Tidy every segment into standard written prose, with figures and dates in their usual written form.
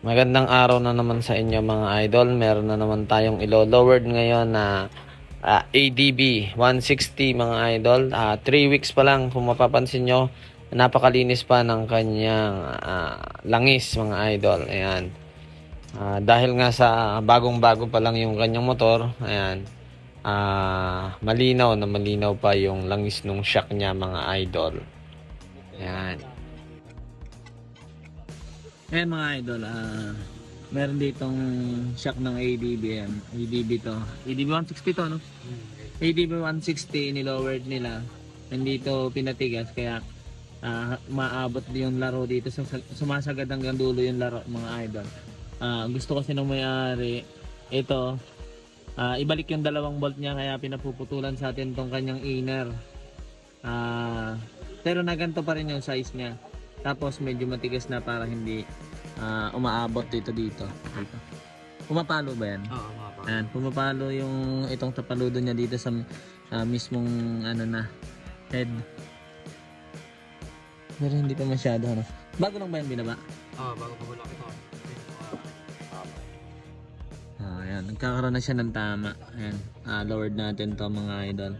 Magandang araw na naman sa inyo mga idol. Meron na naman tayong ilo-lowered ngayon na ADB 160 mga idol. 3 weeks pa lang kung mapapansin nyo. Napakalinis pa ng kanyang langis mga idol. Ayan. Dahil nga sa bagong-bago pa lang yung kanyang motor. Ayan. Malinaw na malinaw pa yung langis nung shock niya mga idol. Ayan. Ayan mga idol, meron ditong shock ng ADB yan. ADB to. ADB 160 to, no? ADB 160, nilowered nila. Nandito pinatigas, kaya maabot yung laro dito. Sumasagad hanggang dulo yung laro mga idol. Gusto kasi ng may-ari, ito, ibalik yung dalawang bolt niya, kaya pinapuputulan sa atin tong kanyang inner. Pero naganto pa rin yung size niya. Tapos medyo matigas na para hindi umaabot dito. Pumapalo ba yan? Oo, mapapalo. Ayan, pumapalo yung itong tapaludo niya dito sa mismong head. Pero hindi pa masyado ano. Bago lang ba yan binaba? Oo, bago pa wala ito. Ayan, nagkakaroon na siya ng tama. Ayan, lowered natin to mga idol.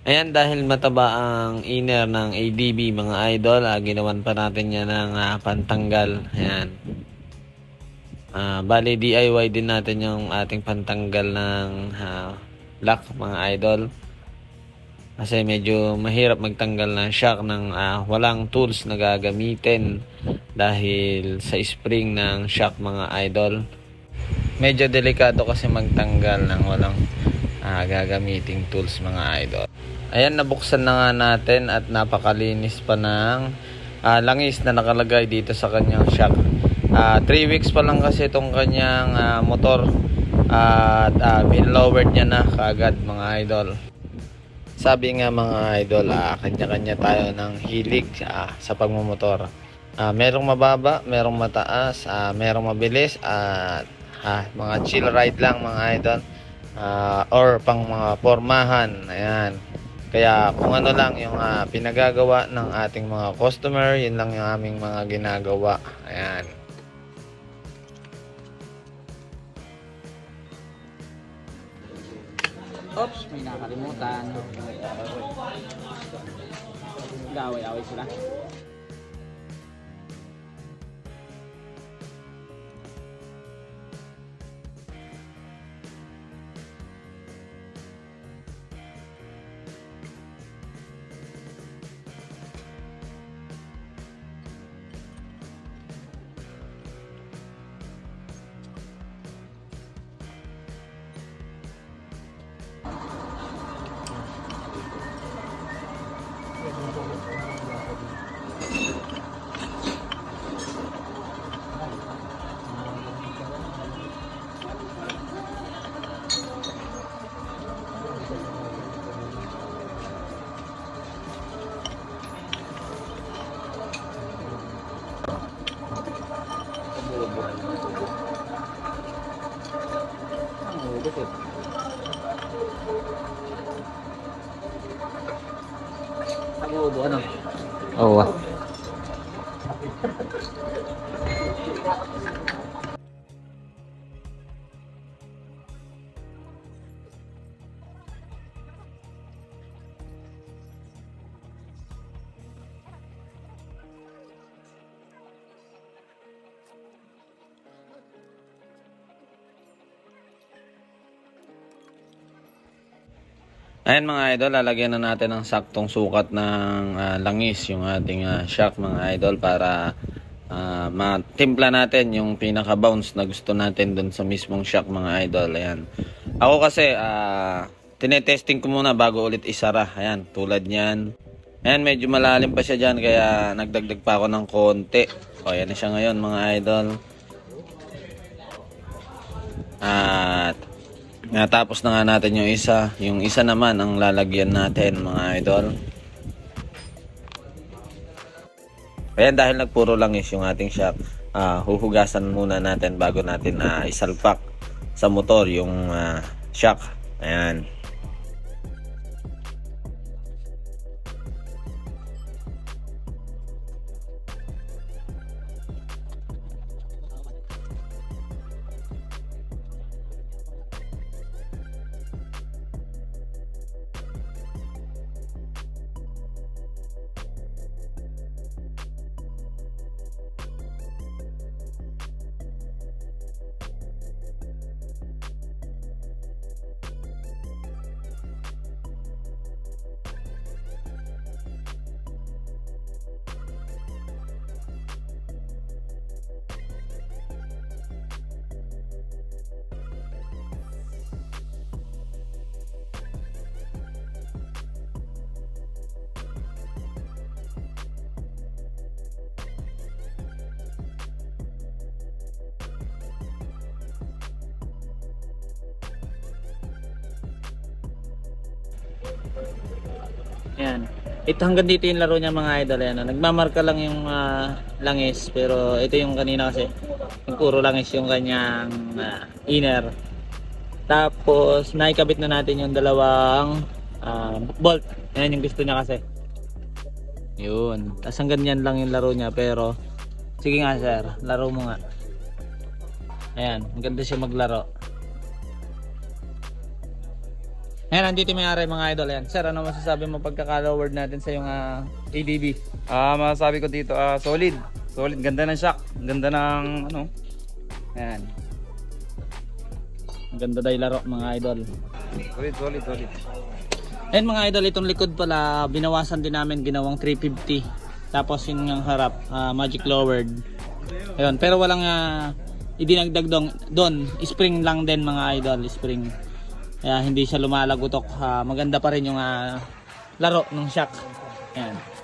Ayan, dahil mataba ang inner ng ADB mga idol, ginawan pa natin yan ng pantanggal. Ayan. Bali DIY din natin yung ating pantanggal ng lock mga idol. Kasi medyo mahirap magtanggal ng shock ng walang tools na gagamitin dahil sa spring ng shock mga idol. Medyo delikado kasi magtanggal ng walang gagamiting tools mga idol. Ayan, nabuksan na nga natin at napakalinis pa ng langis na nakalagay dito sa kanyang shock. 3 weeks pa lang kasi itong kanyang motor at bin-lowered niya na kaagad mga idol. Sabi nga mga idol, kanya-kanya tayo ng hilig sa pagmumotor. Merong mababa, merong mataas, merong mabilis at mga chill ride lang mga idol. Or pang mga pormahan. Ayan. Kaya kung ano lang yung pinagagawa ng ating mga customer, yun lang yung aming mga ginagawa. Ayan. Oops, may nakalimutan. Gaway-away sila. Tagubo, ano? Oo. Ayan mga idol, lalagyan na natin ng saktong sukat ng langis yung ating shock mga idol para matimpla natin yung pinaka bounce na gusto natin dun sa mismong shock mga idol. Ayan. Ako kasi tinetesting ko muna bago ulit isara. Ayan, tulad niyan. Ayan, medyo malalim pa siya dyan, kaya nagdagdag pa ako ng konti. O, ayan na siya ngayon mga idol. At natapos na nga natin yung isa. Yung isa naman ang lalagyan natin mga idol. Ayan, dahil nagpuro langis yung ating shock, huhugasan muna natin bago natin isalpak sa motor yung shock. Ayan. Ayan. Ito hanggang dito yung laro niya mga idol. Ayan. Nagmamarka lang yung langis. Pero ito yung kanina kasi yung puro langis yung kanyang inner. Tapos naikabit na natin yung dalawang bolt. Ayan yung gusto niya kasi. Yun. Tapos hanggang yan lang yung laro niya. Pero sige nga sir, laro mo nga. Ayan. Maganda siya maglaro. Ayan, nandito may aray mga idol. Ayan. Sir, ano masasabi mo pagkaka-lowered natin sa yung ADB? Masasabi ko dito, solid. Solid, ganda ng shock. Ganda ng ano. Ayan. Ang ganda daw yung laro mga idol. Solid. Ayan mga idol, itong likod pala binawasan din namin, ginawang 350. Tapos yung harap, magic lowered. Ayun, pero walang idinagdag doon. Spring lang din mga idol, spring. Kaya hindi siya lumalagutok. Maganda pa rin yung laro ng shock. Ayan.